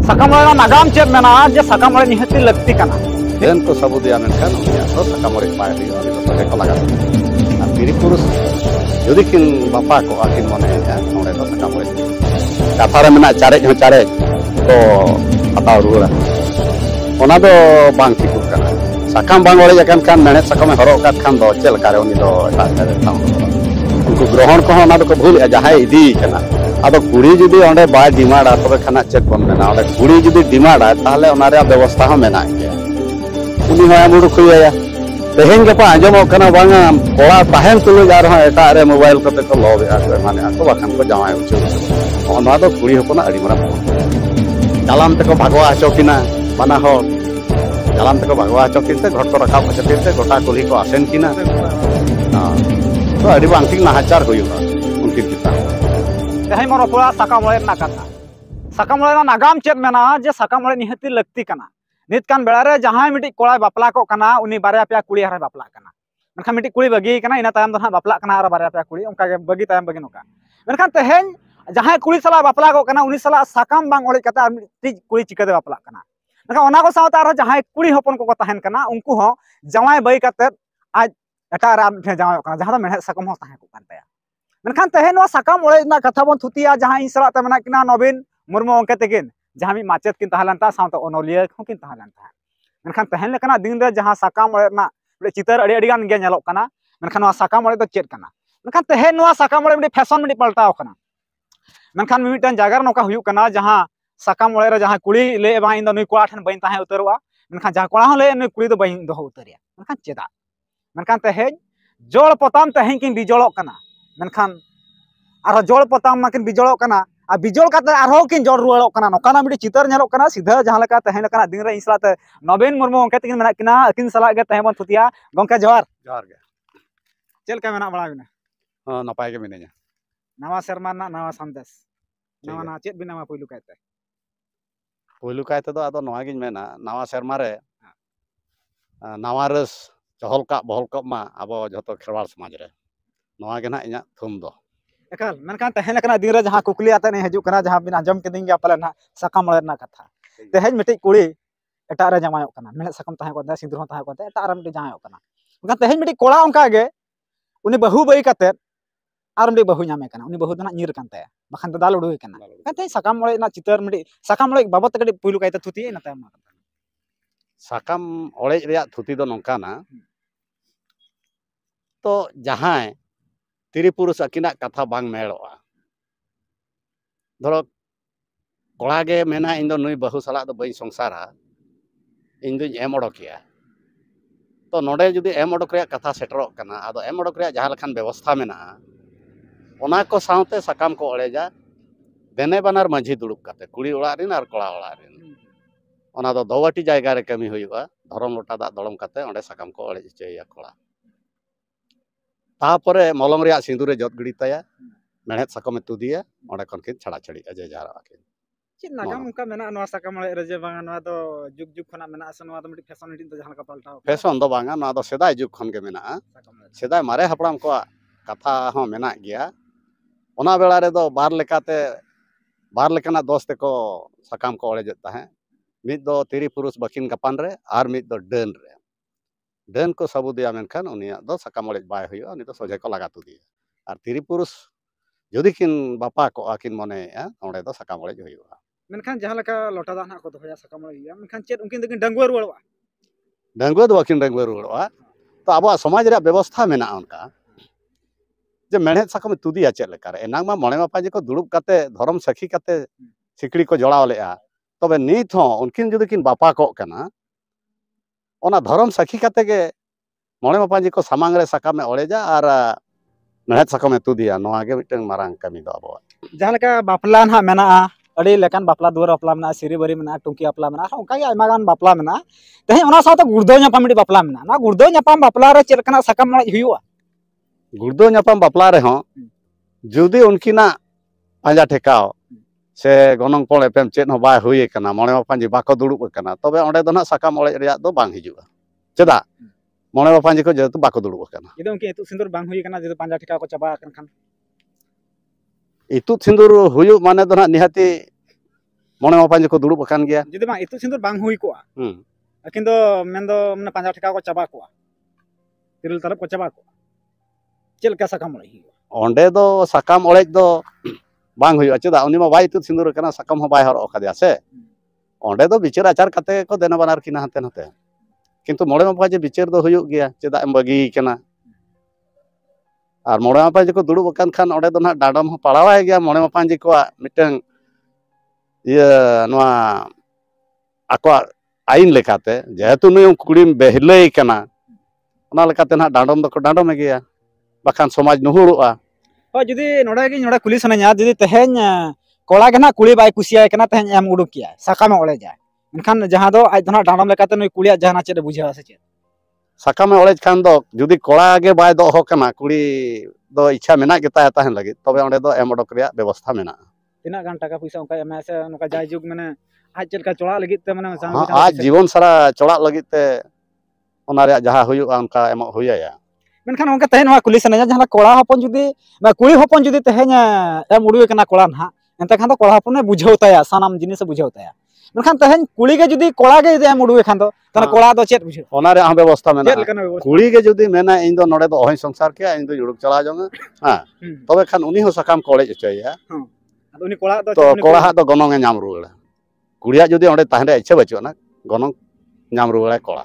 साकाम ओळे नागाम चेद मेना जे साकाम ओळे निहति लगती कना देन को सबुदिया मेनखान तो साकाम ओळे पाए हुई और सजे को लगा और तिरी पुरुष जुदी किन बापा को आकिन मने नोडे तो साकाम ओळे कथा रे मेना चारे हो चारे तो हताव रुड़ा ओना दो बांग ठिकु कना साकाम बांग ओळे जकन कान मेने साकाम हरो कात खान दो चेल कारे उनी दो एटा ताऊ उनको ग्रहण को ओना दो को भूल जहां इदी कना अब कुड़ी जुदी ओंडे बाय डिमांड तबे खाना चेक बन मेना ओंडे कुड़ी जुदी डिमांड ताहले ओनारे व्यवस्था हो मेना गया उनी होया मुडु खुया तेहेन गपा आंजमो कना बांगा कोड़ा ताहेन तुलु जार हो एटा रे मोबाइल कते को लोबे आ माने आको बाखान को जावाय उचु ओना दो कुड़ी होपना अड़ी मरा जालाम तको भागवा चौकिना माना हो जालाम तको भागवा चौकिते घट को रखा चौकिते गोटा कुली को आसेन किना तो अड़ी बांकिंग नाहाचार होयुगा उनकी किता तेहेन मोर रपड़ा साकाम ओळे ना कथा साकाम ओळे नागाम चेद मेना जे साकाम ओळे निहति लगती कना नित कान बेड़ा रे जहां मिटी कोड़ा बापला को कना उनी बारे पे कुड़ी हरे बापला कना मनखा मिटी कुड़ी बगी कना इना तायम दो बापला कना और बारे पे कुड़ी उनका के बगी तायम बगी नोका मनखा तेहेन जहां कुड़ी सला बापला को कना उनी सला साकाम बांग ओळे कता मिटी कुड़ी चिकते बापला कना मनखा ओना को सावता आरो जहां कुड़ी होपन को ताहेन कना उनको हो जवाय बई कते आज एटा राम ठे जवाय कना जहां मेहनत साकाम हो ताहे को कानताया मनखान तेहेन साकाम ओळे ना कथा बन थुतिया जहां इन सला मेना किना नवीन मुर्मू अंके तेकिन जहां मी माचेत किन ताहलनता सावता ओनोलिया को किन ताहलनता मनखान तेहेन लेकना दिन रे जहां साकाम ओळे ना चितर अड़ी अड़ी गान गे नेलोक कना मनखान साकाम ओळे दो चेत कना मनखान तेहेन साकाम ओळे फैशन मिडी पलटाव कना मनखान मिमिटन जागर नोका हुयु कना जहां साकाम ओळे रे जहां कुड़ी ले बा इन दो नुई कोड़ा ठन बइन ताहे उतरवा मनखान जहां कोड़ा हो ले नुई कुड़ी दो बइन दो उतरिया मनखान चेदा मनखान तेहेन जोड़ पताम तेहेन किन बिजोड़ोक कना मनखान आरो जोड़ पताम माकिन बिजोड़ोक कना आ बिजोड़ काते आरो किन जोड़ रुवाड़ोक कना नोकाना मिडी चितर नेलोक कना सीधा जहां लेका तेहेन लेकना दिन रे इंसलाते नवीन मुर्मू अंके तेकिन मेना किना अकिन सला गे तेहेन बन थुतिया गंका जोहार गे चेल का मेना बड़ा बिना हां नपाय के मिनेजा नवा शर्मा ना नवा संदेश नवा ना चेत बिना मा पुलु कायते दो आदो नवा गिन मेना नवा शर्मा रे नवा रस चहल का बहल का मा अब जतो खेरवाड़ समाज रे नवा गे ना इना थुम दो एकाल मनखान तेहेन लेकना दिन रे जहां कुकली आते ने हजू कना जहां बिन आंजम केदिन गया पले ना साकाम ओळे ना कथा तेहेन मिटी कुड़ी एटा रे जमायोक कना मेहनत साकाम ताहे को सिंदूर हो ताहे को एटा रे मिटी जमायोक कना मनखान तेहेन मिटी कोड़ा उनका गे उनी बहु बई कते आर मिटी बहु नामे कना उनी बहु दना नीर कान ताया बखान तो दाल उडुई कना कते साकाम ओळे ना चितर मिटी साकाम ओळे बाबत कडी पुलु कायते थुती ना तायम साकाम ओळे रेया थुती दो नोंकाना तो जहां तिरी पुरुष अकिना कथा बांग मेलोआ धरो कोड़ा गे मेना इन दो नुई बहु सला दो बई संसारा इन दो एम ओडोकिया तो नोडे जुदी एम ओडोक रेया कथा सेटरोक कना आदो एम ओडोक रेया जहां लखान व्यवस्था मेना ओना को सावते साकाम को ओळेजा देने बानार माझी दुड़ुब काते कुड़ी ओड़ा रिन आर कोड़ा ओड़ा रिन ओना दो दोवाटी जायगा रे कमी हुयुआ धरम लोटा दा दड़म काते ओंडे साकाम को ओळे चेया कोड़ा तापरे मलंग रेया सिंदूर रे जत गिड़ी ताया मेहनत साकाम तुदिया ओंडे खन किन छड़ा छड़ी अजे जारा आकिन चित नागाम उनका मेना नवा साकाम ओळे रे जे बांगा नवा दो जुग जुग खना मेना अस नवा दो मिटी फैशन मिटी तो जहां का पलटाव फैशन दो बांगा नवा दो सेदाय जुग खन के मेना सेदाय मारे हपड़ाम को कथा हो मेना गया ओना बेला रे दो बार लेकाना दोस्त को साकाम को ओळे जता है मिद दो तिरी पुरुष बकिन गपान रे आर मिद दो डन को सबुदिया मेनखान उनिया दो साकाम ओळे बाय हुयो उनी दो सोजे को लगा तुदिया आर तिरी पुरुष जुदी किन बापा को आकिन मने ओंडे दो साकाम ओळे हुयो मेनखान जहां लेका लोटा दा ना को दोया साकाम ओळे हिया मेनखान चेत उनकिन दकिन डंगुआ रुवाड़वा डंगुआ दो आकिन डंगुआ रुवाड़वा तो अब समाज रे व्यवस्था मेना उनका जे मेहनत साकाम तुदिया चेत लेका रे एनांग मा मणे मापाजी को दुड़ुब काते धर्म सखी काते सिकड़ी को जोड़ाव लेआ तबे नित हो उनकिन जुदी किन बापा को कना ओना धर्म सखी काते गे मणे मापाजी को सामांग रे साकाम ओळेजा आर मेहनत साकाम तुदिया नोआ गे मिटन मारांग कमी दो अब जहां लेका बापला ना मेना अड़ी लेकान बापला दुआर बापला मेना सिरी बरी मेना टुंकी बापला मेना उनका गे आयमा गान बापला मेना तेहेन ओना सावते गुर्दो न्यापाम मिटी बापला मेना ना गुर्दो न्यापाम बापला रे चेद कना साकाम ओळे हुयुआ गुर्दो न्यापाम बापला रे हो जुदी उनकिना पांजा ठेकाव से गनंग पोल एपेम चेद हो बाय हुई कना मणे मापाजी बाको दुड़ुब कना तबे ओंडे दो ना साकाम ओळे रेया दो बांग हिजुआ चेदा मणे मापाजी को जेतु बाको दुड़ुब कना इदो उनके इतु सिंदूर बांग हुई कना जे पांजा ठेका को चबा कन खान इतु सिंदूर हुयु माने दो ना निहाती mone mapanji ko durup akan gaya. Jadi bang itu sindur bang hui koa. Hmm. Akin do mendo mana panjang tika ko caba koa. Tiril tarap ko caba koa. Cel ka sakam mulai hiu. Onde do sakam olej do bang hui aja dah. Oni ma bai itu sindur karena sakam ho bai horok kadia se. Onde do bicara acar kate ko dena banar kina hante hante. Kintu mone mapanji bicara do huyuk gaya. Ceda bagi kena. Ar mone mapanji ko durup akan kan onde do na dadam ho palawai gaya mone mapanji ko miteng iya noa aku ain lekate jehetu nui kulim behlei kana ona lekate na dandom do ko dandom gaya bahkan somaj nuhuru'a. Oh jadi noda kuli sananya jadi tehnya kola kena kuli bai kusiai kena tehnya em uduk ya sakam oleh ja. Menkhan jahan do aj dona dandom lekate nui kuliya jahan cede bujha se ced. Sakam oleh kan do judi kola ge bai do ho kana kuli do ichha menak kita tahen lagi tobe onde do em odok reya ବ୍ୟବস্থা menak. Tina gan taka puisa onka em ase noka jai jug mane aj cel ka chola lagi te mane आज जीवन सारा चोड़ा लगी ते ona reya jaha huyu'a onka emok huya ya. Menkhan onka tehen wa kuli sananya jahan kola hopon judi kuli hopon judi tehnya em udu kena kola nah ente khan do kola hopon bujhau taya sanam jinis bujhau taya. Menkhan tehen kuli ge judi kola ge em udu khan do tana kola do chet bujhau. Ona reya ବ୍ୟବস্থা Chet menak. lekana ବ୍ୟବস্থা. Kuli ge judi mena ᱤᱧ ᱫᱚ ᱱᱚᱰᱮ ᱫᱚ ᱚᱦᱚᱧ ᱥᱚᱝᱥᱟᱨ ᱠᱮᱭᱟ ᱤᱧ ᱫᱚ ᱡᱩᱲᱩᱠ ᱪᱟᱞᱟᱣ ᱡᱚᱝᱟ ᱛᱚᱵᱮ ᱠᱷᱟᱱ ᱩᱱᱤ ᱦᱚᱸ ᱥᱟᱠᱟᱢ ᱠᱚ ᱚᱲᱮᱡ ᱦᱚᱪᱚᱭᱮᱭᱟ Ado uni kola do ᱛᱚ ᱠᱚᱲᱟ ᱦᱟᱜ ᱫᱚ ᱜᱚᱱᱚᱝ ᱮ ᱧᱟᱢ ᱨᱩᱣᱟᱹᱲᱟ ᱠᱩᱲᱤᱭᱟᱜ ᱡᱩᱫᱤ ᱚᱸᱰᱮ ᱛᱟᱦᱮᱱ ᱨᱮᱭᱟᱜ ᱤᱪᱪᱷᱟᱹ ᱵᱟᱹᱪᱩᱜᱼᱟ ᱱᱟ ᱜᱚᱱᱚᱝ ᱧᱟᱢ ᱨᱩᱣᱟᱹᱲᱟᱭ ᱠᱚᱲᱟ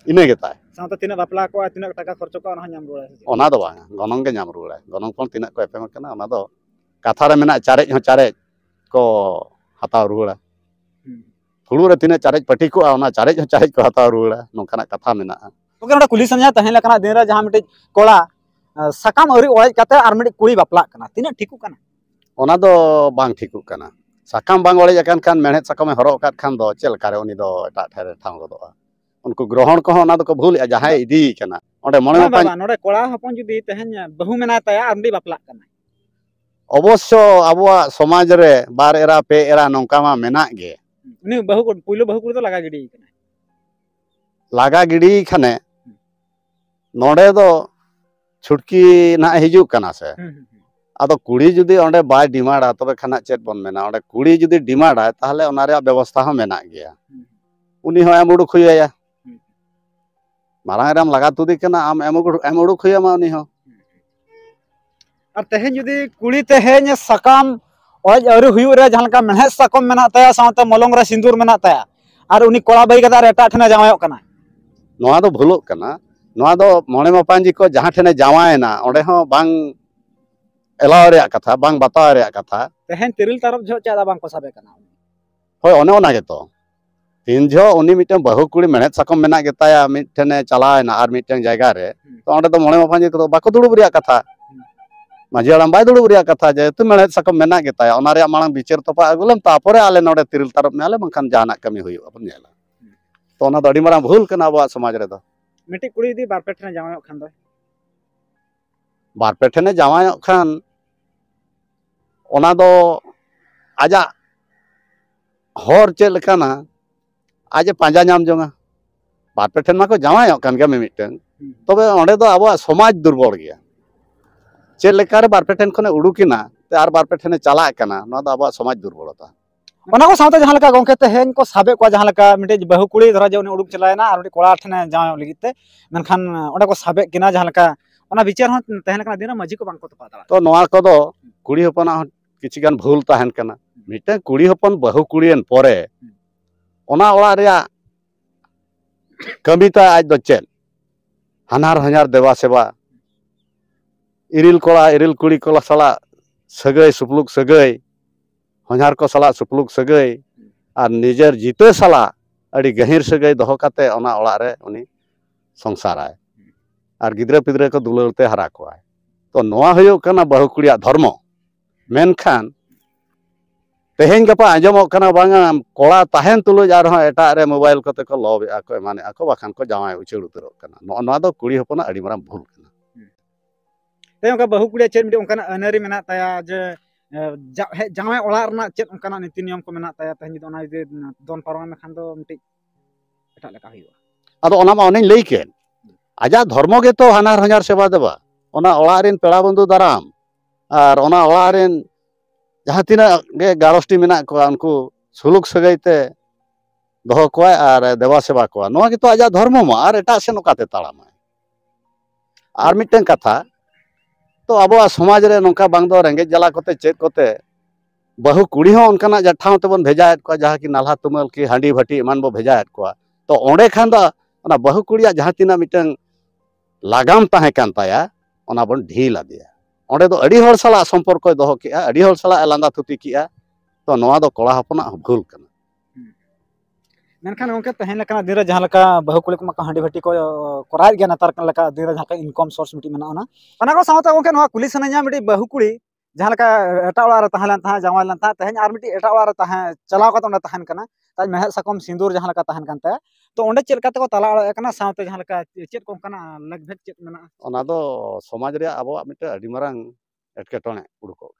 ᱤᱱᱟᱹ ᱜᱮ ᱛᱟᱭ साउता तिना बापला को तिना टाका खर्च को ना nyam ruwa. ᱚᱱᱟ ᱫᱚ ᱵᱟᱝ ᱜᱚᱱᱚᱝ ᱜᱮ ᱧᱟᱢ ᱨᱩᱣᱟᱹᱲᱟᱭ ᱜᱚᱱᱚᱝ ᱯᱚᱱ ᱛᱤᱱᱟᱹᱜ ᱠᱚ ᱮᱯᱮᱢ ᱠᱟᱱᱟ ᱚᱱᱟ ᱫᱚ ᱠᱟᱛᱷᱟ ᱨᱮ ᱢᱮᱱᱟᱜ ᱪᱟᱨᱮᱡ ᱦᱚᱸ ᱪᱟᱨᱮᱡ ᱠᱚ ᱦᱟᱛᱟᱣ ᱨᱩᱣᱟᱹᱲᱟ ᱦᱩᱲᱩ ᱨᱮ ᱛᱤᱱᱟᱹᱜ ᱪᱟᱨᱮᱡ ᱯᱟᱹᱴᱤ ᱠᱚᱜᱼᱟ ᱚᱱᱟ ᱪᱟᱨᱮᱡ ᱦᱚᱸ ᱪᱟᱨᱮᱡ ᱠᱚ ᱦᱟᱛᱟᱣ ᱨᱩᱣᱟᱹᱲᱟ ᱱᱚᱝᱠᱟᱱᱟᱜ ᱠᱟᱛᱷᱟ ᱢᱮᱱᱟᱜᱼᱟ. Oke noda kuli sananya tahen lekana din ra jahan mitik kola sakam auri olej kate ar mitik kuli bapla kana tina thiku kana. ᱚᱱᱟ ᱫᱚ ᱵᱟᱝ ᱴᱷᱤᱠᱩᱜ ᱠᱟᱱᱟ ᱥᱟᱠᱟᱢ ᱵᱟᱝ ᱚᱲᱮᱡ ᱟᱠᱟᱱ ᱠᱷᱟᱱ ᱢᱮᱲᱦᱮᱫ ᱥᱟᱠᱟᱢᱮ ᱦᱚᱨᱚᱜ ᱟᱠᱟᱫ ᱠᱷᱟᱱ ᱫᱚ ᱪᱮᱫ ᱞᱮᱠᱟᱨᱮ ᱩᱱᱤ ᱫᱚ ᱮᱴᱟᱜ ᱴᱷᱮᱱ ᱨᱮ ᱴᱷᱟᱶ ᱜᱚᱫᱚᱜᱼᱟ उनको ग्रहण को होना तो भूल जहाँ इदी कना ओंडे मोने बाबा नोडे कोड़ा हपन जुदी तहन बहु मेना तया आरडी बापला कना अवश्य आबुआ समाज रे बार एरा पे एरा नौका मा मेना गे उनी बहु को पुइलो बहु को तो लगा गिडी कना लागा गिडी खने नोडे दो छुटकी ना हिजु कना से आदो कुड़ी जुदी ओंडे बाय डिमांडा तबे खाना चेत बन मेना ओंडे कुड़ी जुदी डिमांडा ताहले ओना रे व्यवस्था हो मेना गया उनी हो एम उडुक हुया मारांग राम लगा तुदी कना आम एम उडुक हुया मा उनी हो और तहन जुदी कुड़ी तहन सकाम ओज अरु हुयु रे जहां का मेहनत सकाम मेना तया सावते मलंग रे सिंदूर मेना तया और उनी कोड़ा बई कदा एटा ठने जावायो कना नोआ दो भुलुक कना नोआ दो मोणे मापांजी को जहां ठने जावायना ओंडे हो बांग एलाव रे कथा बांग बताव रे कथा तहन तिरिल तरफ झो चादा बांग को साबे कना होय ओने ओना गेतो तीन झो उनी मिटन बहु कुड़ी मेहनत सकाम मेना गेताया मिटने चलायना और मिटन जायगा रे तो ओंडे दो मोणे मापांजी को बाको दुड़ुब रे कथा माझी हड़ाम बाय दुड़ुब रे कथा जे तु मेहनत सकाम मेना गेताया ओना रे मांग बिचार तोपा अगुलम तापरे आले नोडे तिरिल तरफ में आले बंखान जाना कमी हुयु अपन नेला तो ओना दो अडी मारा भूल कना आबो समाज रे दो मिटी कुड़ी दी बारपेट ठने जावायो खान दो बारपेट ठने जावायो खान ओना दो आजा हर चेल लेकाना आज पांजा नाम जोंगा बारपेट ठन माको जावायो कान गे मिमिटन तबे ओंडे दो आबो समाज दुर्बल गया चेल लेकारे बारपेट ठन खने उडुकिना ते आर बारपेट ठने चला कना नो दो आबो समाज दुर्बलता ओना को सावते जहां लका गोंके तहन को साबे को जहां लका मिटे बहु कुड़ी धरा जे उनी उडुक चलायना और कोड़ा ठने जावायो लगिते मेनखान ओंडे को साबे किना जहां लका ओना विचार हो तहन कना दिन मजी को बांग को तो पाता तो नोआ को दो कुड़ी हपना किछि गान भूल ताहन कना मिटे कुड़ी हपन बहु कुड़ीन परे ओना ओड़ा रे कमिता आज दो चेल हानार हनार देवा सेवा इरिल कोड़ा इरिल कुड़ी को सला सगै सुपलुक सगै हनार को सला सुपलुक सगै और निजेर जीते सला अड़ी गहिर सगै दोहो काते ओना ओड़ा रे उनी संसाराय और गिद्रे पिद्रे को दुलरते हरा कोआय तो नोआ हुयो कना बहु कुड़िया धर्म मेनखान तेहेन गपा आंजमो कना बांगा कोड़ा ताहेन तुलुज आर हो एटा रे मोबाइल कोते को लव आको माने आको बाखान को जावाय उचेड़ उतरो कना नोआ दो कुड़ी हपना अड़ी मारा भूल कना ते उनका बहु कुड़ी चेत मिटे उनका अनरी मेना तया जे जावाय ओला रना चेत उनका नीति नियम को मेना तया तहन जदि ओना जे दोन पारवा में खान दो मिटे एटा लका हुयो आदो ओना मा ओनेन लई केन आजा धर्म गे तो हानार हनार सेवा देबा ओना ओला रेन पेड़ा बंधु दाराम और ओना ओला रेन जहाँ तीना गे गारस्टी मेना को उनको सुलुक सगाईते दोहो कोय और देवा सेवा को नोआ गे तो आजा धर्म मा और एटा से नोकाते ताड़ामा और मिटन कथा तो अब समाज रे नोका बांग दो रेंगे जला कोते चेत कोते बहु कुड़ी हो उनका ठाव तेबन भेजाएत को जहाँ की नाला तुमल की हांडी भटी एमान बो भेजाएत को तो ओंडे खान दो ओना बहु कुड़िया जहाँ तीना मिटन लागाम ताहे कान ताया ओना बन ढील आदिया ओंडे दो अड़ी हर साला संपर्क दोहो किया अड़ी हर साला लांदा थुती किया तो नोआ दो कोड़ा हपना भूल कना मेनखान उनके तहन लेकना दिन रे जहां लका बहु कुली को मका हांडी भट्टी को कराय गया नतार कन लका दिन रे जहां का इनकम सोर्स मिटी मेना ओना को सावता उनके नवा कुली सनया मिटी बहु कुली जहां लका एटा ओड़ा रे तहलन था जावाय लन था तहन आर मिटी एटा ओड़ा रे तह चलाव का तो तहन कना ताज मेहर सकम सिंदूर जहां लका तहन कानते तो ओंडे चेल काते को तला ओड़ा कना सावते जहां लका चेत को कना लगभग चेत मेना ओना दो समाज रे अब मिटे अड़ी मारंग एटकेटोने उडुको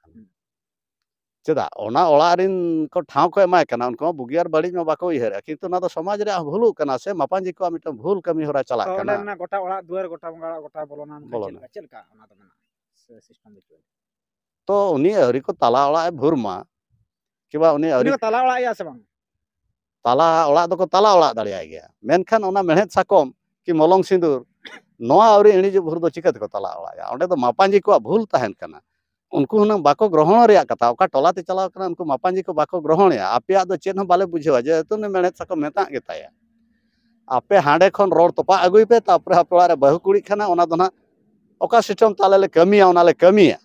चेदा ओना ओड़ा रिन को ठाव को एमाय कना उनको बुगियार बड़ी में बाको इहर किंतु ना दो समाज रे भूलु कना से मापांजी को मिटे भूल कमी होरा चला तो कना ओंडे गोटा ओड़ा दुआर गोटा बंगाड़ा गोटा बोलोना चेल का ओना तो मेना सिस्टम दे तो उनी हरी को तला ओड़ा भुरमा किबा उनी हरी को तला ओड़ा या से बांग तला ओड़ा दो को तला ओड़ा दाड़िया गया मेनखान ओना मेहनत साकम कि मलंग सिंदूर नोआ औरी इणी जो भुर दो चिकत को तला ओड़ा ओंडे दो मापांजी को भूल तहन कना उनको हुना बाको ग्रहण रे कथा ओका टोलाते चलाव कना उनको मापांजी को बाको ग्रहण या आपे दो चेन हम बाले बुझेवा जे तुने मेहनत साकम मेता गेताया आपे हांडे खन रोड तोपा अगुई पे तापरे आपड़ा रे बहु कुड़ी खाना ओना दो ना ओका सिस्टम ताले ले कमिया ओना ले कमिया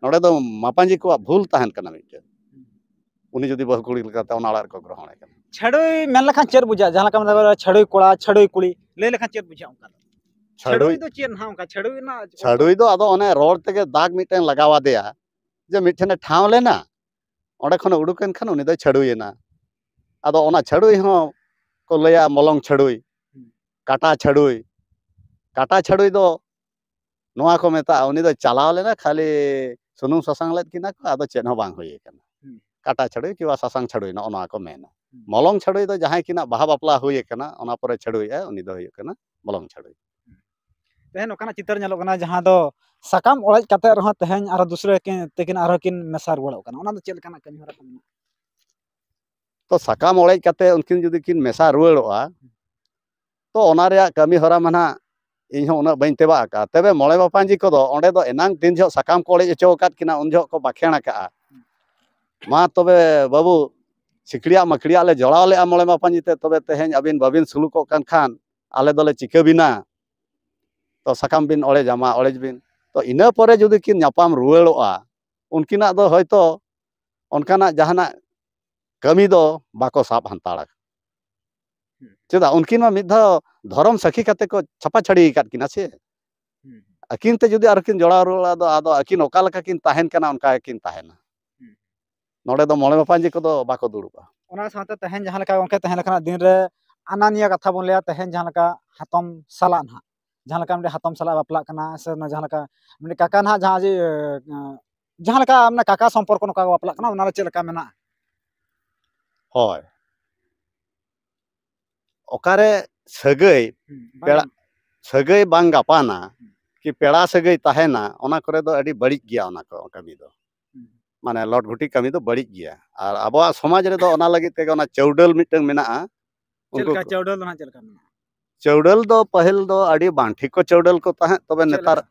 नोडे दो मापांजी को भूल तहन कना मिटे उनी जदी बहु कुड़ी लकाते ओना आड़ को ग्रहण कना छड़ोई मेन लखा चेर बुझा जहां लका मतलब छड़ोई कोड़ा छड़ोई कुड़ी ले लखा चेर बुझा उनका छड़ोई तो चेन हा उनका छड़ोई ना छड़ोई दो आदो ओने रोड तेगे दाग मिटेन लगावा देया जे मिठने ठाव लेना ओंडे खन उडुकन खान उनी दो छड़ोईना आदो ओना छड़ोई हो को लया मलंग छड़ोई काटा छड़ोई दो नोआ को मेता उनी दो चलाव लेना खाली सुनुम ससांग लेत किना को आदो चेन हो बांग होई कना काटा छड़ोई किवा ससांग छड़ोई ना ओना को मेना मलंग छड़ोई दो जहां किना बाहा बापला होई कना ओना परे छड़ोई उनी दो होई कना मलंग छड़ोई तहन ओकाना चितर नेलो कना जहां दो सकाम ओळज काते रह तहन आरो दूसरे के तेकिन आरो किन मेसा रुवाड़ो कना ओना दो चेल कना कमी हरा कना तो सकाम ओळज काते उनकिन जदी किन मेसा रुवाड़ोआ तो ओना रे कमी हरा माना इन हो उना बइन तेबा का तबे मोळे बापांजी को दो ओंडे दो एनांग दिन जो सकाम को ओळज चो कात किना उन जो को बाखेणा का मा तबे बाबू सिकड़िया मकड़िया ले जोड़ाव ले मोळे बापांजी ते तबे तेहेन अबिन बाबिन सुलुको कान खान आले दोले चिका बिना तो सकाम बिन ओळे जामा ओळेज बिन तो इना परे जदी किन न्यापाम रुवाड़ोआ उनकिना दो हयतो उनकाना जहाना कमी दो बाको साब हंताड़ा चेदा उनकिन मा मिधा धर्म सखी काते को छपा छड़ी काट किना से अकिन ते जदी आरकिन जोड़ा रुवाड़ा दो आदो अकिन ओका लका किन ताहेन कना उनका किन ताहेना नोडे दो मोळे बापांजी को दो बाको दुड़ुबा ओना साथे तहन जहां लका उनके तहन लका दिन रे अनानिया कथा बोन लेया तहन जहां लका हातम साला ना जहां लका हमरे हातम साला बापला कना से ना जहां लका हमरे काका ना जहां लका हमना काका संपर्क नका बापला कना ओना चे लका मेना होय ओकारे सगई पेड़ा सगई बांग गापाना कि पेड़ा सगई ताहेना ओना करे दो अडी बड़ी गया ओना को कमी दो माने लट घुटी कमी दो बड़ी गया और आबो समाज रे दो ओना लगी ते ओना चौडल मिटंग मेना चलका चौडल ना चलका मेना चौडल दो पहल दो अडी बांठी को चौडल को ताहे तबे नेतार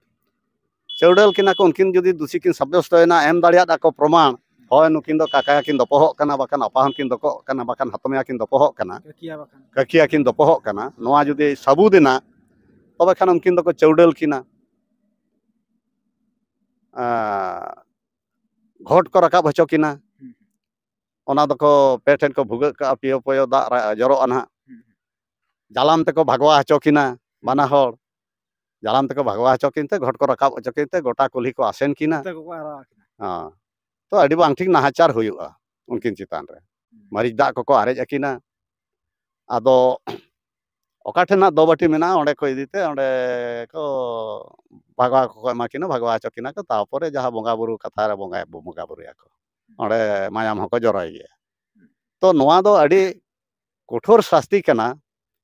चौडल किना को उनकिन जदी दूषी किन सब्यस्त होना एम दाड़िया को प्रमाण होय नुकिन दो काका किन दपहो कना बाकान अपाहन किन दको कना बाकान हतमया किन दपहो कना ककिया किन दपहो कना नोआ जदी साबु देना तबे खान उनकिन दको चौडल किना घोट को रकाब हचो किना ओना दको पेठेन को भुग का पियो पयो दा जरो अना जालाम तको भगवा हचो किना बाना होड़ जालाम तको भगवा हचो किनते घोट को रकाब हचो किनते गोटा कुल्ही को आसेन किना हां तो अडी बांग ठीक नाहाचार हुयुआ उनकिन चितान रे मरीज दा को आरेज अकिना आदो ओका ठेना दो बाटी मेना ओंडे को इदीते ओंडे को भगवा को माकिना भगवा हचो किना को तापरे जहां बोंगा बुरु कथा रे बोंगा बुरु याको ओंडे मायाम हको जराय गया तो नोआ दो अडी कठोर शास्ति कना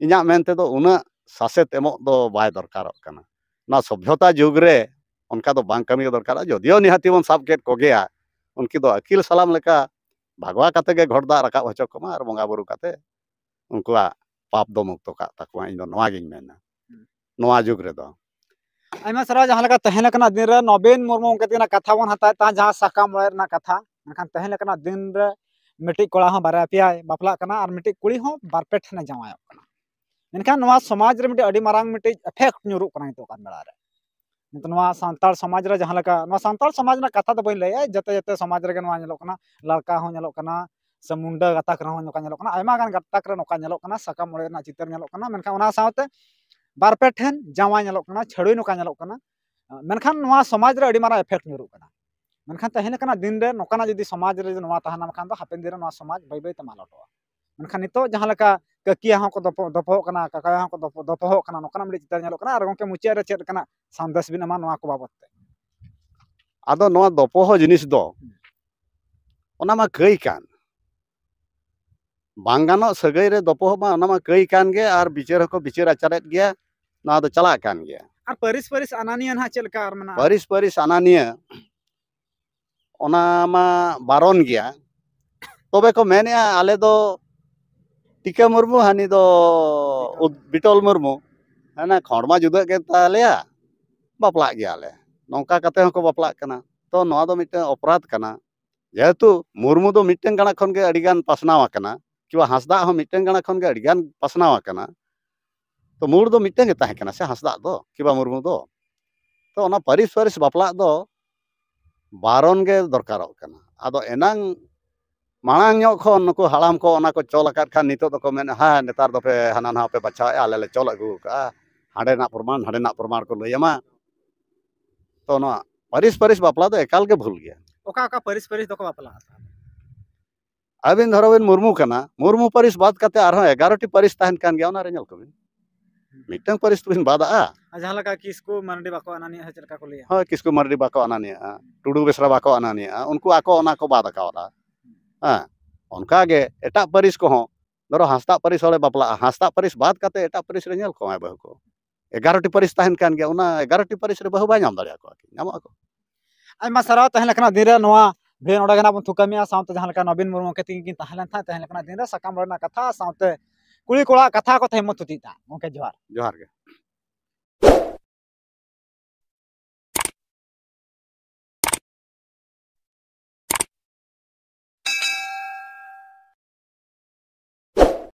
इन्या मेनते दो उना सासेत एमो दो बाय दरकारक कना ना सभ्यता जुग रे उनका दो बांग कमी दरकार जदियो निहाती बन साब केट को गया उनकी दो अकिल सलाम लेका भगवा काते गे घोड़ दाग राकाब होचो कमा और बंगा बुरु काते उनकुआ पाप दो मुक्त का तकवा इन दो नवा गिन मेना नवा जुग रे दो आयमा सारा जहां लगा तहन लकना दिन रे नवीन मुर्मू उनके कथा बन हता ता जहां साकाम मोड़े कथा मनखान तहन लकना दिन रे मिट्टी कोड़ा हो बारे पिया बापला कना और मिट्टी कुड़ी हो बार पे ठने जावायो कना मनखान नवा समाज रे मिट्टी अडी मारांग मिट्टी इफेक्ट न्यूरु कना तो कान बेला रे नित नवा सांताल समाज रे जहां लगा नवा सांताल समाज ना कथा तो बइन लय जते जते समाज रे नवा नेलो कना लड़का हो नेलो कना से मुंडा गाता कना हो नोका नेलो कना आयमा गान गाता करे नोका नेलो कना साकाम मोड़े ना चितर नेलो कना मनखान ओना सावते बार पे ठन जावा नेलो कना छड़ुई नोका नेलो कना मनखान नवा समाज रे अडी मारा इफेक्ट न्यूरु कना मनखान तहन कना दिन रे नोकाना जदि समाज रे नवा तहना मनखान दो हापेन दिन रे नवा समाज बै बै ते मालटवा मनखान नितो जहां लका ककिया हो को दपो कना काका हो को दपो कना नोकाना मिडी चितर नेलो कना और गोंके मुचिया रे चेद कना संदेश बिन मा नवा को बाबत ते आदो नवा दोपोह जिनिस दो ओना मा कई कान बांगानो सगई रे दोपोह मा ओना मा कई कान गे और बिचार को बिचार आचारेत गया ना दो चला कान गया और परिस परिस अनानिया ना चेल का और मना परिस परिस अनानिया ओना मा बारन गया तबे को मेने आले दो टीका मुर्मू हानि दो बिटल मुर्मू है ना खड़मा जुदा के तालेया बापला गया ले नौका कते हको बापला कना तो नवा दो मिटे अपराध कना जेहेतु मुर्मू दो मिटेन गणा खन के अडिगान पासनावा कना किवा हंसदा हो मिटेन गणा खन के अडिगान पासनावा कना तो मूल दो मिटेन के ताहे कना से हंसदा दो किवा मुर्मू दो तो ओना परिस परिस बापला दो बारन गे दरकारो कना आदो एनांग मांग ᱧᱚᱜ खन नुकु हालाम को ओना को चल आकाद खान नितो दो को मेन हा नेतार दो पे हाना ना पे बचाव आले ले चल अगु का हाडे ना प्रमाण को लैमा तो ना परिस परिस बापला दो एकाल के भूल गया ओका ओका परिस परिस दो को बापला अबिन धरोबिन मुर्मू कना मुर्मू परिस बात काते आरो 11 टी परिस ताहन कान गया ओना रे ñल को मिटंग परिस तुबिन बादा जहां लगा किसको मरडी बाको अनानिया चेल का को लिया हां किसको मरडी बाको अनानिया टुडू बेसरा बाको अनानिया उनको आको ओना को बादा कावरा हाँ उनका गे एटा परिस को धरो हंसता परिस होले बापला हंसता परिस बात काते एटा परिस रे ñल को आय बहु को 11 टी परिस ताहन कान गया ओना 11 टी परिस रे बहु बा ñam दाड़िया को ñamo को आयमा सारा तहन लकना दिन रे नवा भेन ओडा गना बन थुकामिया साउते जहां लका नवीन मुर्मू के तिंगिन तहलन था तहन लकना दिन रे साकाम रना कथा साउते कुली कोड़ा कथा को थे मत तुतीता ओके जोहार जोहार गे